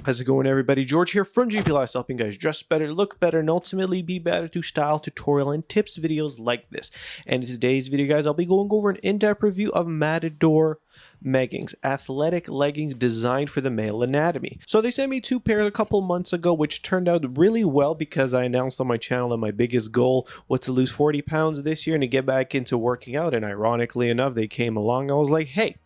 How's it going, everybody? George here from GP Lifestyle, helping guys dress better, look better, and ultimately be better through style, tutorial, and tips videos like this. And in today's video, guys, I'll be going over an in-depth review of Matador Meggings, athletic leggings designed for the male anatomy. So they sent me 2 pairs a couple months ago, which turned out really well because I announced on my channel that my biggest goal was to lose 40 pounds this year and to get back into working out. And ironically enough, they came along. I was like, hey,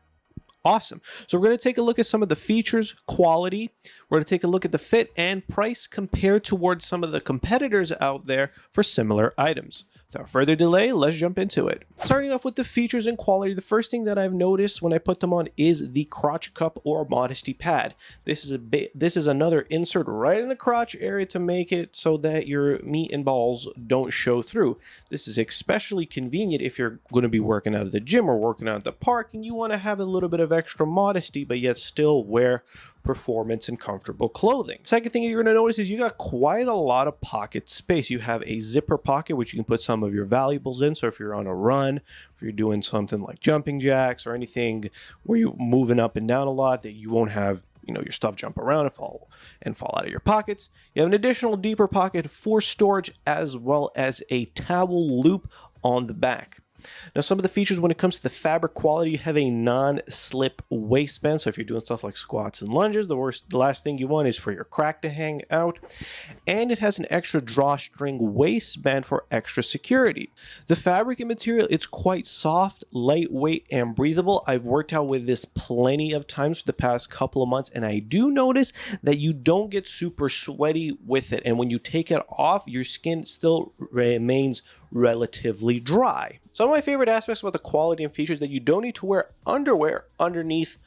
awesome. So we're going to take a look at some of the features, quality. We're going to take a look at the fit and price compared towards some of the competitors out there for similar items. Without further delay, let's jump into it. Starting off with the features and quality, the first thing that I've noticed when I put them on is the crotch cup or modesty pad. This is another insert right in the crotch area to make it so that your meat and balls don't show through. This is especially convenient if you're going to be working out at the gym or working out at the park and you want to have a little bit of extra modesty but yet still wear performance and comfortable clothing. Second thing you're going to notice is you got quite a lot of pocket space. You have a zipper pocket which you can put some of your valuables in. So if you're on a run, if you're doing something like jumping jacks or anything where you're moving up and down a lot, that you won't have your stuff jump around and fall out of your pockets. You have an additional deeper pocket for storage as well as a towel loop on the back. Now, some of the features when it comes to the fabric quality, you have a non-slip waistband. So if you're doing stuff like squats and lunges, the last thing you want is for your crack to hang out. And it has an extra drawstring waistband for extra security. The fabric and material, it's quite soft, lightweight, and breathable. I've worked out with this plenty of times for the past couple of months, and I do notice that you don't get super sweaty with it. And when you take it off, your skin still remains relatively dry. Some of my favorite aspects about the quality and features that you don't need to wear underwear underneath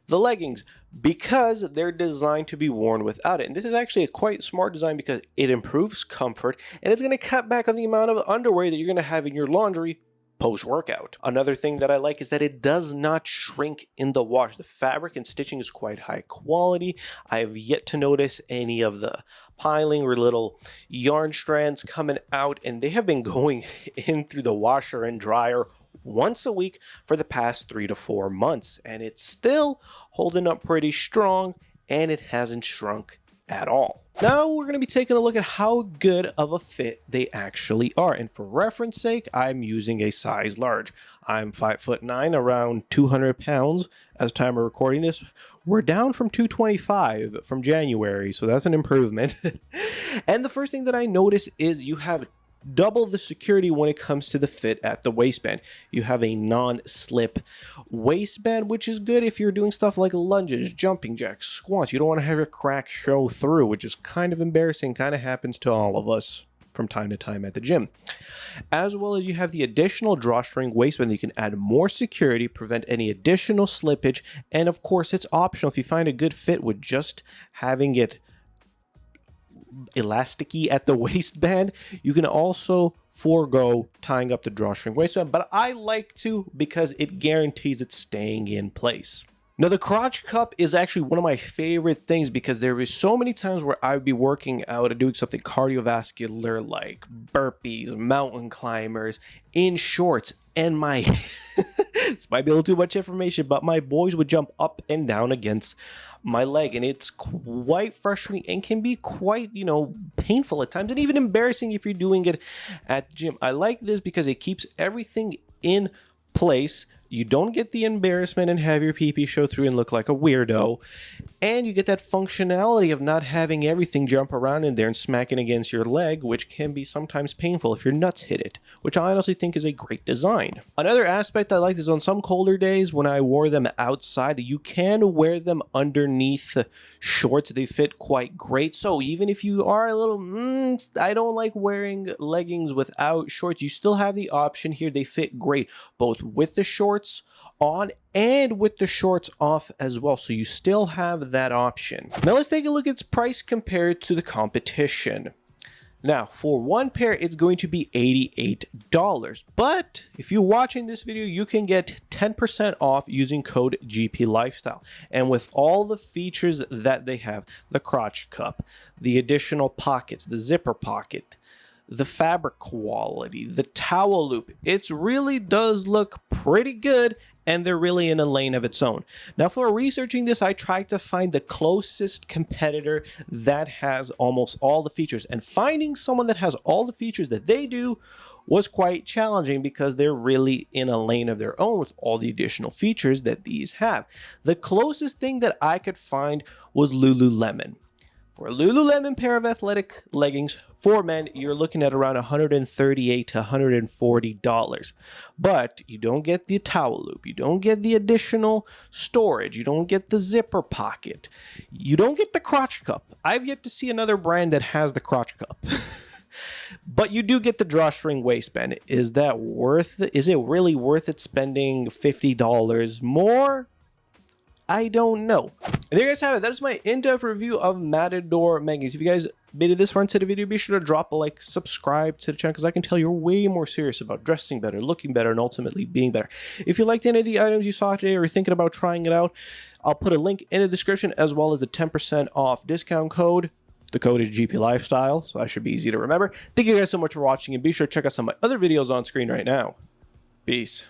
the leggings because they're designed to be worn without it. And this is actually a quite smart design because it improves comfort and it's going to cut back on the amount of underwear that you're going to have in your laundry post-workout. Another thing that I like is that it does not shrink in the wash. The fabric and stitching is quite high quality. I have yet to notice any of the piling or little yarn strands coming out, and they have been going in through the washer and dryer once a week for the past 3 to 4 months, and it's still holding up pretty strong and it hasn't shrunk at all. Now we're going to be taking a look at how good of a fit they actually are. And for reference sake, I'm using a size large. I'm 5'9", around 200 pounds at the time of recording this. We're down from 225 from January, so that's an improvement. And the first thing that I notice is you have double the security when it comes to the fit at the waistband. You have a non-slip waistband, which is good if you're doing stuff like lunges, jumping jacks, squats. You don't want to have your crack show through, which is kind of embarrassing, kind of happens to all of us from time to time at the gym. As well as you have the additional drawstring waistband that you can add more security, prevent any additional slippage, and of course it's optional if you find a good fit with just having it elasticy at the waistband. You can also forego tying up the drawstring waistband, but I like to because it guarantees it's staying in place. Now, the crotch cup is actually one of my favorite things because there is so many times where I would be working out and doing something cardiovascular like burpees, mountain climbers in shorts, and my this might be a little too much information, but my boys would jump up and down against my leg, and it's quite frustrating and can be quite, painful at times and even embarrassing if you're doing it at the gym. I like this because it keeps everything in place. You don't get the embarrassment and have your pee-pee show through and look like a weirdo. And you get that functionality of not having everything jump around in there and smacking against your leg, which can be sometimes painful if your nuts hit it, which I honestly think is a great design. Another aspect I like is on some colder days when I wore them outside, you can wear them underneath shorts. They fit quite great. So even if you are a little, I don't like wearing leggings without shorts, you still have the option here. They fit great, both with the shorts on and with the shorts off as well, so you still have that option. Now let's take a look at its price compared to the competition. Now for one pair it's going to be $88, but if you're watching this video you can get 10% off using code GP Lifestyle. And with all the features that they have, the crotch cup, the additional pockets, the zipper pocket, the fabric quality, the towel loop, it really does look pretty good and they're really in a lane of its own. Now, for researching this, I tried to find the closest competitor that has almost all the features, and finding someone that has all the features that they do was quite challenging because they're really in a lane of their own with all the additional features that these have. The closest thing that I could find was Lululemon. For a Lululemon pair of athletic leggings for men, you're looking at around $138 to $140. But you don't get the towel loop, you don't get the additional storage, you don't get the zipper pocket, you don't get the crotch cup. I've yet to see another brand that has the crotch cup. But you do get the drawstring waistband. Is that worth it? Is it really worth it spending $50 more? I don't know. And there you guys have it. That is my in-depth review of Matador Meggings. If you guys made it this far into the video, be sure to drop a like, subscribe to the channel, because I can tell you're way more serious about dressing better, looking better, and ultimately being better. If you liked any of the items you saw today or you're thinking about trying it out, I'll put a link in the description as well as the 10% off discount code. The code is GP Lifestyle, so that should be easy to remember. Thank you guys so much for watching, and be sure to check out some of my other videos on screen right now. Peace.